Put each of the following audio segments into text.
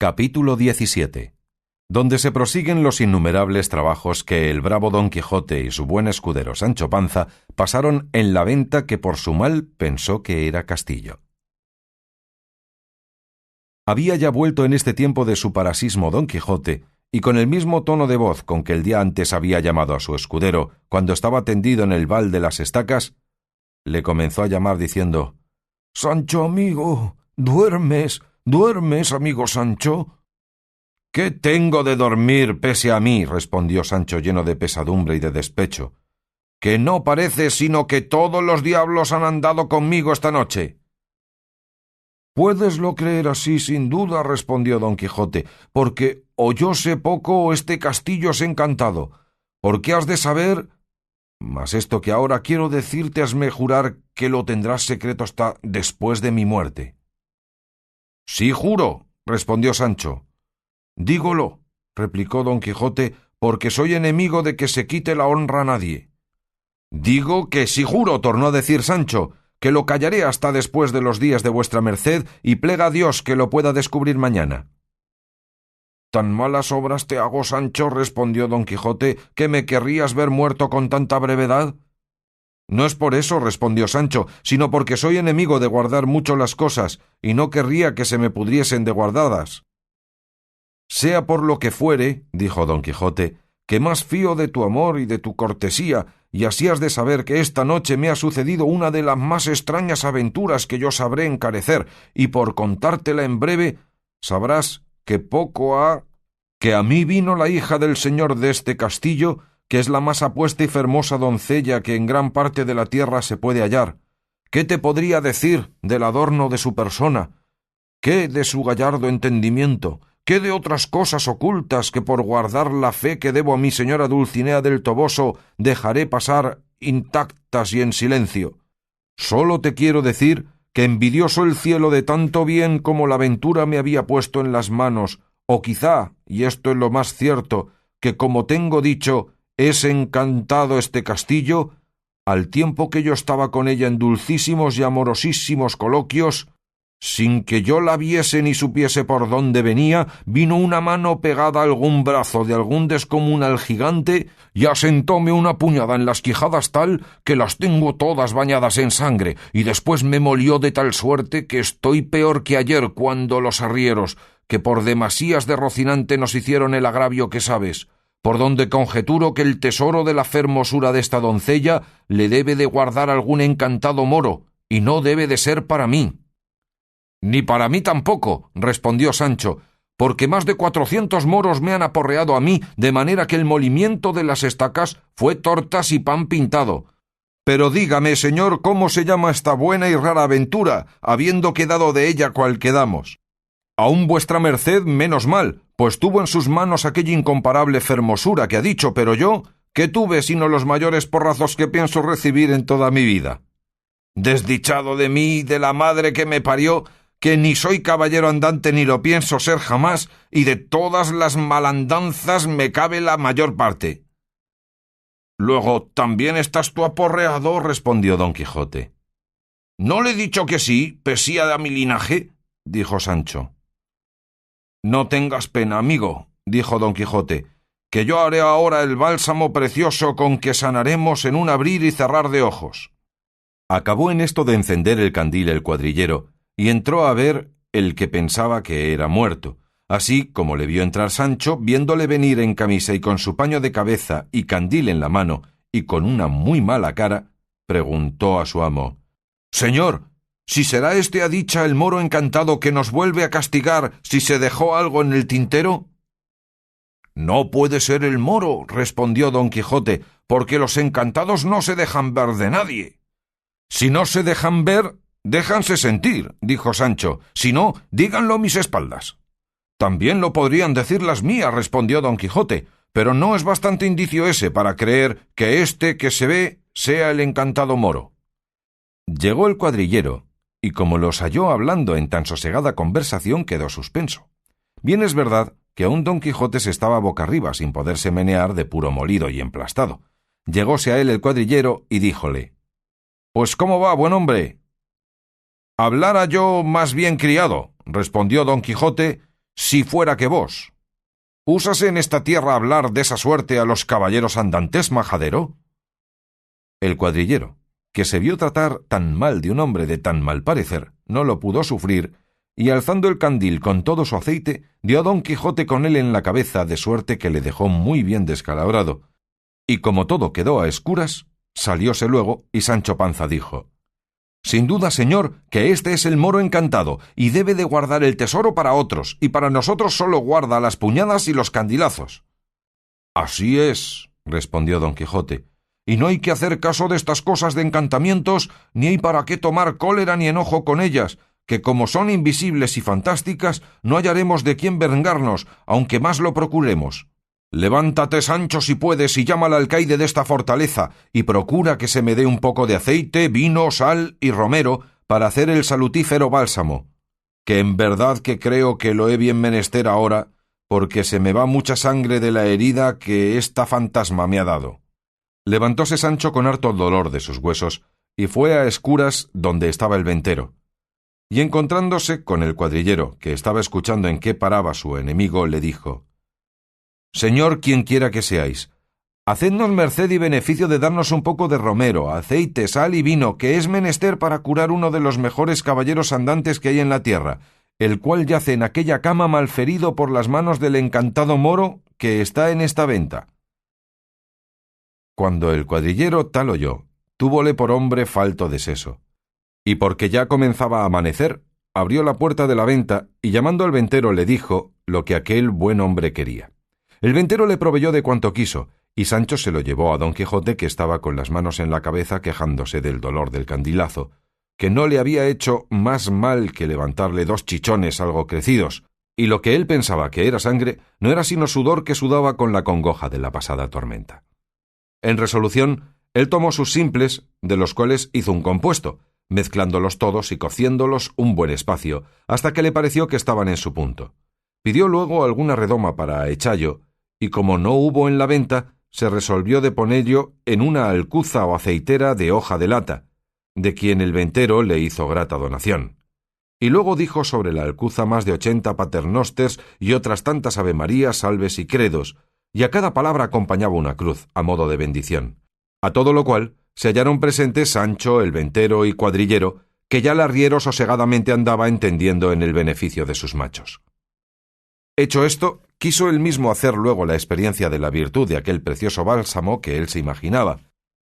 Capítulo 17, donde se prosiguen los innumerables trabajos que el bravo Don Quijote y su buen escudero Sancho Panza pasaron en la venta que por su mal pensó que era castillo. Había ya vuelto en este tiempo de su parasismo Don Quijote, y con el mismo tono de voz con que el día antes había llamado a su escudero cuando estaba tendido en el val de las estacas, le comenzó a llamar diciendo: «Sancho amigo, ¿duermes? ¿Duermes, amigo Sancho?» «¿Qué tengo de dormir pese a mí?», respondió Sancho lleno de pesadumbre y de despecho, «que no parece sino que todos los diablos han andado conmigo esta noche». «Puedeslo creer así sin duda», respondió Don Quijote, «porque o yo sé poco o este castillo es encantado, porque has de saber, mas esto que ahora quiero decirte hasme jurar que lo tendrás secreto hasta después de mi muerte». «Sí juro», respondió Sancho. «Dígolo», replicó Don Quijote, «porque soy enemigo de que se quite la honra a nadie». «Digo que sí juro», tornó a decir Sancho, «que lo callaré hasta después de los días de vuestra merced y plega a Dios que lo pueda descubrir mañana». «Tan malas obras te hago, Sancho», respondió Don Quijote, «que me querrías ver muerto con tanta brevedad». «No es por eso», respondió Sancho, «sino porque soy enemigo de guardar mucho las cosas, y no querría que se me pudriesen de guardadas». «Sea por lo que fuere», dijo Don Quijote, «que más fío de tu amor y de tu cortesía, y así has de saber que esta noche me ha sucedido una de las más extrañas aventuras que yo sabré encarecer, y por contártela en breve, sabrás que que a mí vino la hija del señor de este castillo, que es la más apuesta y fermosa doncella que en gran parte de la tierra se puede hallar. ¿Qué te podría decir del adorno de su persona? ¿Qué de su gallardo entendimiento? ¿Qué de otras cosas ocultas que por guardar la fe que debo a mi señora Dulcinea del Toboso dejaré pasar intactas y en silencio? Solo te quiero decir que envidioso el cielo de tanto bien como la ventura me había puesto en las manos, o quizá, y esto es lo más cierto, que como tengo dicho, es encantado este castillo, al tiempo que yo estaba con ella en dulcísimos y amorosísimos coloquios, sin que yo la viese ni supiese por dónde venía, vino una mano pegada a algún brazo de algún descomunal gigante y asentóme una puñada en las quijadas tal que las tengo todas bañadas en sangre, y después me molió de tal suerte que estoy peor que ayer cuando los arrieros, que por demasías de Rocinante nos hicieron el agravio que sabes, por donde conjeturo que el tesoro de la fermosura de esta doncella le debe de guardar algún encantado moro, y no debe de ser para mí». «Ni para mí tampoco», respondió Sancho, «porque más de 400 moros me han aporreado a mí, de manera que el molimiento de las estacas fue tortas y pan pintado. Pero dígame, señor, ¿cómo se llama esta buena y rara aventura, habiendo quedado de ella cual quedamos? Aún vuestra merced menos mal, pues tuvo en sus manos aquella incomparable fermosura que ha dicho, pero yo, ¿qué tuve sino los mayores porrazos que pienso recibir en toda mi vida? Desdichado de mí, de la madre que me parió, que ni soy caballero andante ni lo pienso ser jamás, y de todas las malandanzas me cabe la mayor parte». «Luego, ¿también estás tú aporreado?», respondió Don Quijote. «¿No le he dicho que sí, pesía a mi linaje?», dijo Sancho. «No tengas pena, amigo», dijo Don Quijote, «que yo haré ahora el bálsamo precioso con que sanaremos en un abrir y cerrar de ojos». Acabó en esto de encender el candil el cuadrillero, y entró a ver el que pensaba que era muerto. Así como le vio entrar Sancho, viéndole venir en camisa y con su paño de cabeza y candil en la mano, y con una muy mala cara, preguntó a su amo: «Señor, ¿si será este a dicha el moro encantado que nos vuelve a castigar si se dejó algo en el tintero?» «No puede ser el moro», respondió Don Quijote, «porque los encantados no se dejan ver de nadie». «Si no se dejan ver, déjanse sentir», dijo Sancho, «si no, díganlo a mis espaldas». «También lo podrían decir las mías», respondió Don Quijote, «pero no es bastante indicio ese para creer que este que se ve sea el encantado moro». Llegó el cuadrillero, y como los halló hablando en tan sosegada conversación, quedó suspenso. Bien es verdad que aún Don Quijote se estaba boca arriba, sin poderse menear de puro molido y emplastado. Llegóse a él el cuadrillero y díjole: «Pues ¿cómo va, buen hombre?» «Hablara yo más bien criado», respondió Don Quijote, si fuera que vos. ¿Úsase en esta tierra hablar de esa suerte a los caballeros andantes, majadero? El cuadrillero, que se vio tratar tan mal de un hombre de tan mal parecer, no lo pudo sufrir, y alzando el candil con todo su aceite, dio a don Quijote con él en la cabeza, de suerte que le dejó muy bien descalabrado. Y como todo quedó a escuras, salióse luego, y Sancho Panza dijo: «Sin duda, señor, que este es el moro encantado, y debe de guardar el tesoro para otros, y para nosotros solo guarda las puñadas y los candilazos». «Así es», respondió don Quijote, «y no hay que hacer caso de estas cosas de encantamientos, ni hay para qué tomar cólera ni enojo con ellas, que como son invisibles y fantásticas, no hallaremos de quién vengarnos, aunque más lo procuremos. Levántate, Sancho, si puedes, y llama al alcaide de esta fortaleza, y procura que se me dé un poco de aceite, vino, sal y romero, para hacer el salutífero bálsamo, que en verdad que creo que lo he bien menester ahora, porque se me va mucha sangre de la herida que esta fantasma me ha dado». Levantóse Sancho con harto dolor de sus huesos, y fue a escuras donde estaba el ventero. Y encontrándose con el cuadrillero, que estaba escuchando en qué paraba su enemigo, le dijo: «Señor, quien quiera que seáis, hacednos merced y beneficio de darnos un poco de romero, aceite, sal y vino, que es menester para curar uno de los mejores caballeros andantes que hay en la tierra, el cual yace en aquella cama malferido por las manos del encantado moro que está en esta venta». Cuando el cuadrillero tal oyó, túvole por hombre falto de seso, y porque ya comenzaba a amanecer, abrió la puerta de la venta, y llamando al ventero le dijo lo que aquel buen hombre quería. El ventero le proveyó de cuanto quiso, y Sancho se lo llevó a don Quijote, que estaba con las manos en la cabeza quejándose del dolor del candilazo, que no le había hecho más mal que levantarle 2 chichones algo crecidos, y lo que él pensaba que era sangre no era sino sudor que sudaba con la congoja de la pasada tormenta. En resolución, él tomó sus simples, de los cuales hizo un compuesto, mezclándolos todos y cociéndolos un buen espacio, hasta que le pareció que estaban en su punto. Pidió luego alguna redoma para echallo, y como no hubo en la venta, se resolvió de ponello en una alcuza o aceitera de hoja de lata, de quien el ventero le hizo grata donación. Y luego dijo sobre la alcuza más de 80 paternosters y otras tantas avemarías, salves y credos, y a cada palabra acompañaba una cruz, a modo de bendición. A todo lo cual se hallaron presentes Sancho, el ventero y cuadrillero, que ya el arriero sosegadamente andaba entendiendo en el beneficio de sus machos. Hecho esto, quiso él mismo hacer luego la experiencia de la virtud de aquel precioso bálsamo que él se imaginaba,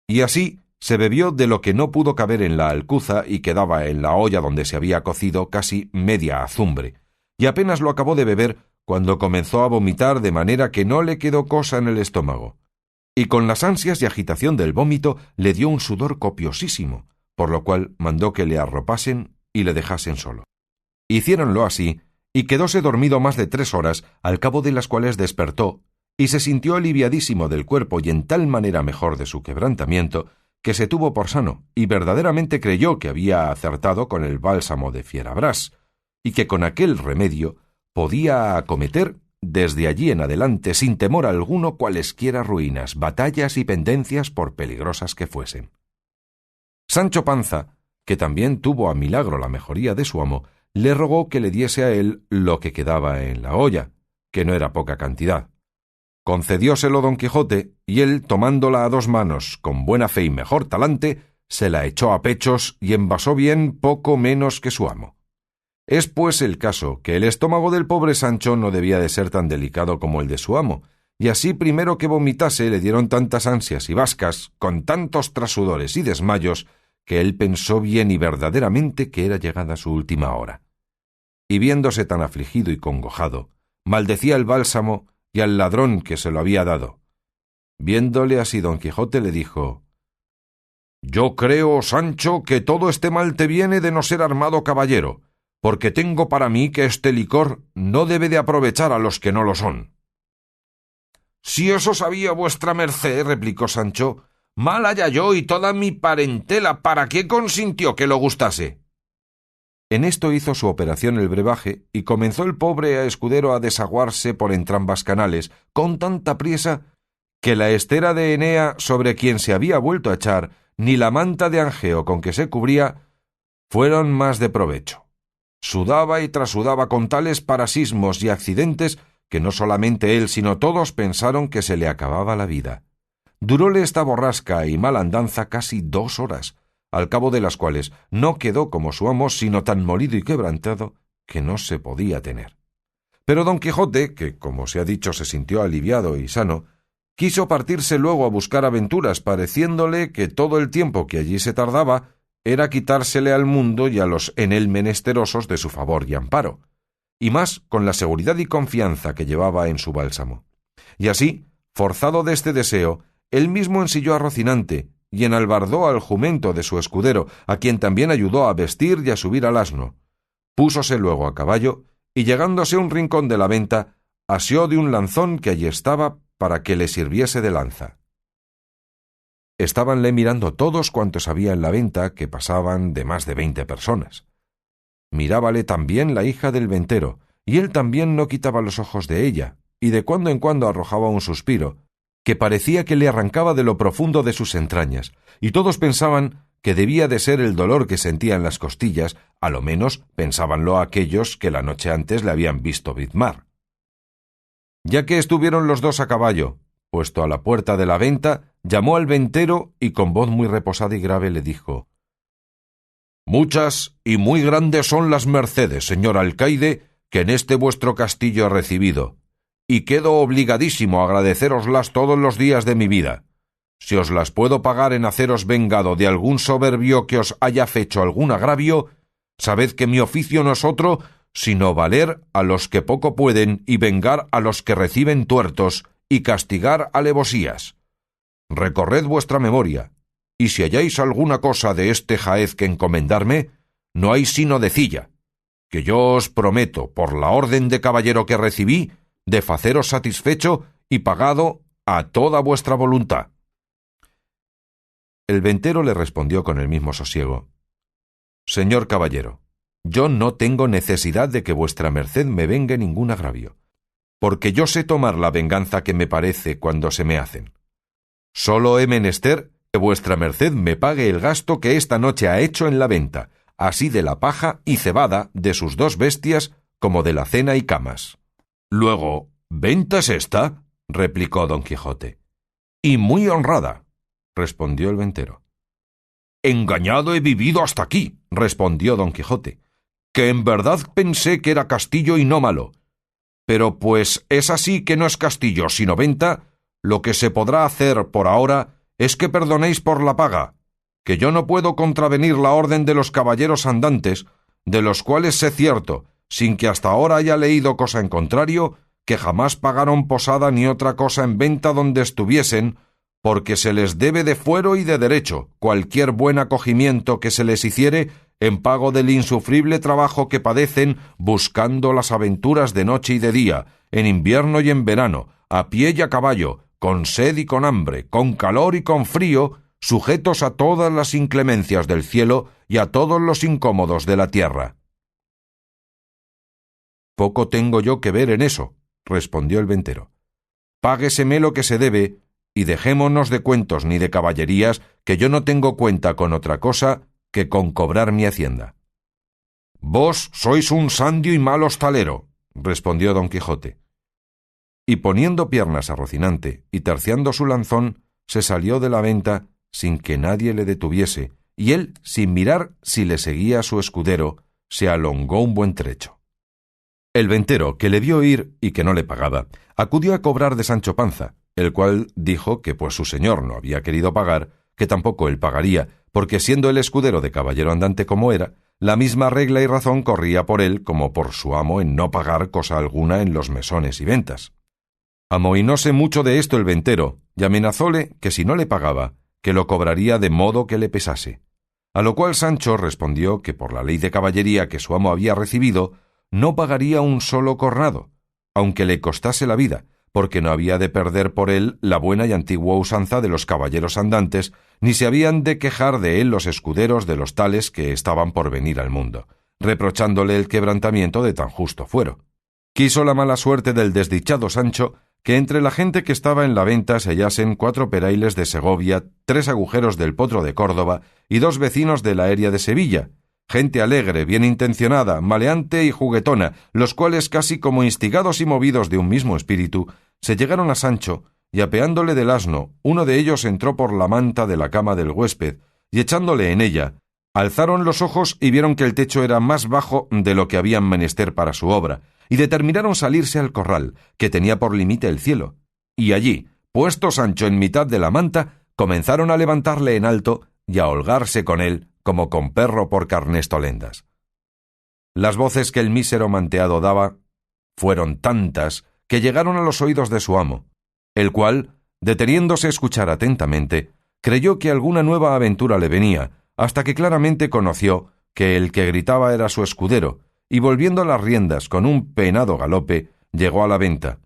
y así se bebió de lo que no pudo caber en la alcuza y quedaba en la olla donde se había cocido casi media azumbre, y apenas lo acabó de beber cuando comenzó a vomitar de manera que no le quedó cosa en el estómago, y con las ansias y agitación del vómito le dio un sudor copiosísimo, por lo cual mandó que le arropasen y le dejasen solo. Hiciéronlo así, y quedóse dormido más de 3 horas, al cabo de las cuales despertó, y se sintió aliviadísimo del cuerpo y en tal manera mejor de su quebrantamiento, que se tuvo por sano, y verdaderamente creyó que había acertado con el bálsamo de Fierabrás, y que con aquel remedio podía acometer desde allí en adelante sin temor alguno cualesquiera ruinas, batallas y pendencias por peligrosas que fuesen. Sancho Panza, que también tuvo a milagro la mejoría de su amo, le rogó que le diese a él lo que quedaba en la olla, que no era poca cantidad. Concedióselo don Quijote, y él, tomándola a 2 manos, con buena fe y mejor talante, se la echó a pechos y envasó bien poco menos que su amo. Es pues el caso que el estómago del pobre Sancho no debía de ser tan delicado como el de su amo, y así primero que vomitase le dieron tantas ansias y bascas, con tantos trasudores y desmayos, que él pensó bien y verdaderamente que era llegada su última hora. Y viéndose tan afligido y congojado, maldecía el bálsamo y al ladrón que se lo había dado. Viéndole así don Quijote le dijo: «Yo creo, Sancho, que todo este mal te viene de no ser armado caballero, porque tengo para mí que este licor no debe de aprovechar a los que no lo son». «Si eso sabía vuestra merced», replicó Sancho, «mal haya yo y toda mi parentela, ¿para qué consintió que lo gustase?» En esto hizo su operación el brebaje, y comenzó el pobre escudero a desaguarse por entrambas canales, con tanta priesa, que la estera de Enea sobre quien se había vuelto a echar, ni la manta de Angeo con que se cubría, fueron más de provecho. Sudaba y trasudaba con tales parasismos y accidentes que no solamente él, sino todos pensaron que se le acababa la vida. Duróle esta borrasca y mala andanza casi 2 horas, al cabo de las cuales no quedó como su amo, sino tan molido y quebrantado que no se podía tener. Pero don Quijote, que como se ha dicho se sintió aliviado y sano, quiso partirse luego a buscar aventuras, pareciéndole que todo el tiempo que allí se tardaba era quitársele al mundo y a los en él menesterosos de su favor y amparo, y más con la seguridad y confianza que llevaba en su bálsamo. Y así, forzado de este deseo, él mismo ensilló a Rocinante y enalbardó al jumento de su escudero, a quien también ayudó a vestir y a subir al asno. Púsose luego a caballo y, llegándose a un rincón de la venta, asió de un lanzón que allí estaba para que le sirviese de lanza. Estábanle mirando todos cuantos había en la venta, que pasaban de más de 20 personas. Mirábale también la hija del ventero, y él también no quitaba los ojos de ella, y de cuando en cuando arrojaba un suspiro, que parecía que le arrancaba de lo profundo de sus entrañas, y todos pensaban que debía de ser el dolor que sentía en las costillas, a lo menos pensábanlo aquellos que la noche antes le habían visto bizmar. Ya que estuvieron los dos a caballo, puesto a la puerta de la venta, llamó al ventero y con voz muy reposada y grave le dijo: «Muchas y muy grandes son las mercedes, señor alcaide, que en este vuestro castillo he recibido, y quedo obligadísimo a agradeceroslas todos los días de mi vida. Si os las puedo pagar en haceros vengado de algún soberbio que os haya fecho algún agravio, sabed que mi oficio no es otro sino valer a los que poco pueden y vengar a los que reciben tuertos y castigar alevosías. Recorred vuestra memoria, y si halláis alguna cosa de este jaez que encomendarme, no hay sino decilla, que yo os prometo, por la orden de caballero que recibí, de faceros satisfecho y pagado a toda vuestra voluntad». El ventero le respondió con el mismo sosiego: «Señor caballero, yo no tengo necesidad de que vuestra merced me vengue ningún agravio, porque yo sé tomar la venganza que me parece cuando se me hacen. Solo he menester que vuestra merced me pague el gasto que esta noche ha hecho en la venta, así de la paja y cebada de sus 2 bestias como de la cena y camas». «Luego, ¿venta es esta?», replicó don Quijote. «Y muy honrada», respondió el ventero. «Engañado he vivido hasta aquí», respondió don Quijote, «que en verdad pensé que era castillo y no malo. Pero pues es así que no es castillo sino venta, lo que se podrá hacer por ahora es que perdonéis por la paga, que yo no puedo contravenir la orden de los caballeros andantes, de los cuales sé cierto, sin que hasta ahora haya leído cosa en contrario, que jamás pagaron posada ni otra cosa en venta donde estuviesen, porque se les debe de fuero y de derecho cualquier buen acogimiento que se les hiciere en pago del insufrible trabajo que padecen buscando las aventuras de noche y de día, en invierno y en verano, a pie y a caballo, con sed y con hambre, con calor y con frío, sujetos a todas las inclemencias del cielo y a todos los incómodos de la tierra». «Poco tengo yo que ver en eso», respondió el ventero. «Págueseme lo que se debe, y dejémonos de cuentos ni de caballerías, que yo no tengo cuenta con otra cosa que con cobrar mi hacienda». «Vos sois un sandio y mal hostalero», respondió don Quijote. Y poniendo piernas a Rocinante y terciando su lanzón, se salió de la venta sin que nadie le detuviese, y él, sin mirar si le seguía su escudero, se alongó un buen trecho. El ventero, que le vio ir y que no le pagaba, acudió a cobrar de Sancho Panza, el cual dijo que pues su señor no había querido pagar, que tampoco él pagaría, porque siendo el escudero de caballero andante como era, la misma regla y razón corría por él como por su amo en no pagar cosa alguna en los mesones y ventas. Amohinóse mucho de esto el ventero, y amenazóle que si no le pagaba, que lo cobraría de modo que le pesase. A lo cual Sancho respondió que por la ley de caballería que su amo había recibido, no pagaría un solo cornado, aunque le costase la vida, porque no había de perder por él la buena y antigua usanza de los caballeros andantes, ni se habían de quejar de él los escuderos de los tales que estaban por venir al mundo, reprochándole el quebrantamiento de tan justo fuero. Quiso la mala suerte del desdichado Sancho que entre la gente que estaba en la venta se hallasen 4 perailes de Segovia, 3 agujeros del Potro de Córdoba y 2 vecinos de la Eria de Sevilla, gente alegre, bien intencionada, maleante y juguetona, los cuales, casi como instigados y movidos de un mismo espíritu, se llegaron a Sancho, y apeándole del asno, uno de ellos entró por la manta de la cama del huésped, y echándole en ella, alzaron los ojos y vieron que el techo era más bajo de lo que habían menester para su obra, y determinaron salirse al corral, que tenía por límite el cielo. Y allí, puesto Sancho en mitad de la manta, comenzaron a levantarle en alto y a holgarse con él como con perro por carnestolendas. Las voces que el mísero manteado daba fueron tantas que llegaron a los oídos de su amo, el cual, deteniéndose a escuchar atentamente, creyó que alguna nueva aventura le venía, hasta que claramente conoció que el que gritaba era su escudero, y volviendo las riendas con un penado galope, llegó a la venta,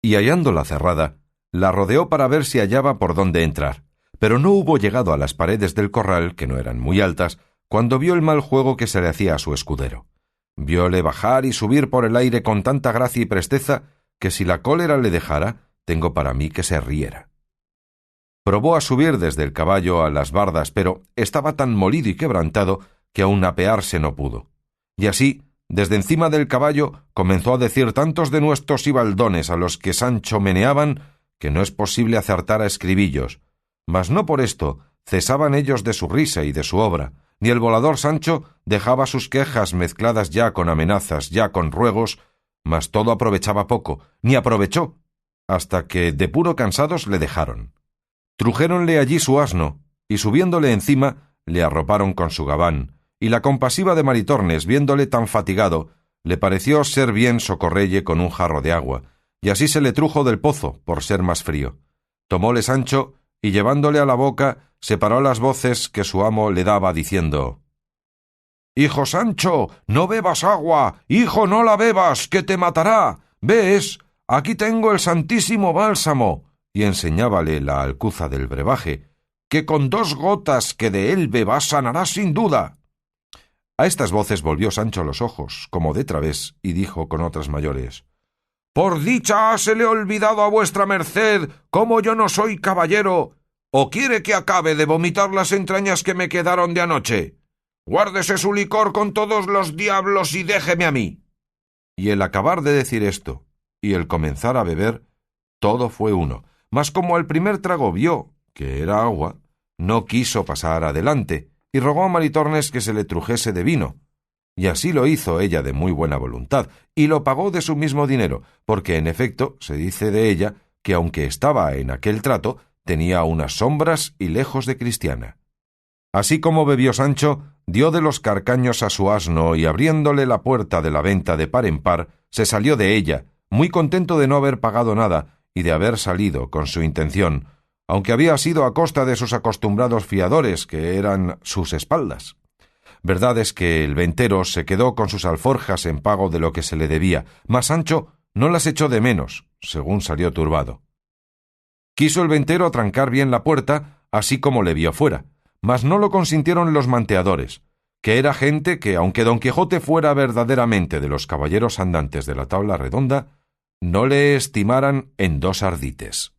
y hallándola cerrada, la rodeó para ver si hallaba por dónde entrar, pero no hubo llegado a las paredes del corral, que no eran muy altas, cuando vio el mal juego que se le hacía a su escudero. Vióle bajar y subir por el aire con tanta gracia y presteza, que si la cólera le dejara, tengo para mí que se riera. Probó a subir desde el caballo a las bardas, pero estaba tan molido y quebrantado que aun apearse no pudo. Y así, desde encima del caballo, comenzó a decir tantos denuestos y baldones a los que Sancho meneaban, que no es posible acertar a escribillos. Mas no por esto cesaban ellos de su risa y de su obra, ni el volador Sancho dejaba sus quejas mezcladas ya con amenazas, ya con ruegos, mas todo aprovechaba poco, ni aprovechó, hasta que de puro cansados le dejaron. Trujéronle allí su asno, y subiéndole encima, le arroparon con su gabán, y la compasiva de Maritornes, viéndole tan fatigado, le pareció ser bien socorrelle con un jarro de agua, y así se le trujo del pozo, por ser más frío. Tomóle Sancho, y llevándole a la boca, separó las voces que su amo le daba, diciendo: «Hijo Sancho, no bebas agua, hijo, no la bebas, que te matará. ¿Ves? Aquí tengo el santísimo bálsamo», y enseñábale la alcuza del brebaje, «que con 2 gotas que de él bebas sanarás sin duda». A estas voces volvió Sancho los ojos, como de través, y dijo con otras mayores: «Por dicha se le ha olvidado a vuestra merced cómo yo no soy caballero, o quiere que acabe de vomitar las entrañas que me quedaron de anoche. Guárdese su licor con todos los diablos y déjeme a mí». Y el acabar de decir esto, y el comenzar a beber, todo fue uno, mas como al primer trago vio que era agua, no quiso pasar adelante, y rogó a Maritornes que se le trujese de vino. Y así lo hizo ella de muy buena voluntad, y lo pagó de su mismo dinero, porque en efecto se dice de ella que aunque estaba en aquel trato, tenía unas sombras y lejos de cristiana. Así como bebió Sancho, dio de los carcaños a su asno, y abriéndole la puerta de la venta de par en par, se salió de ella, muy contento de no haber pagado nada, y de haber salido con su intención, aunque había sido a costa de sus acostumbrados fiadores, que eran sus espaldas. Verdad es que el ventero se quedó con sus alforjas en pago de lo que se le debía, mas Sancho no las echó de menos, según salió turbado. Quiso el ventero atrancar bien la puerta, así como le vio fuera, mas no lo consintieron los manteadores, que era gente que, aunque Don Quijote fuera verdaderamente de los caballeros andantes de la tabla redonda, no le estimaran en 2 ardites.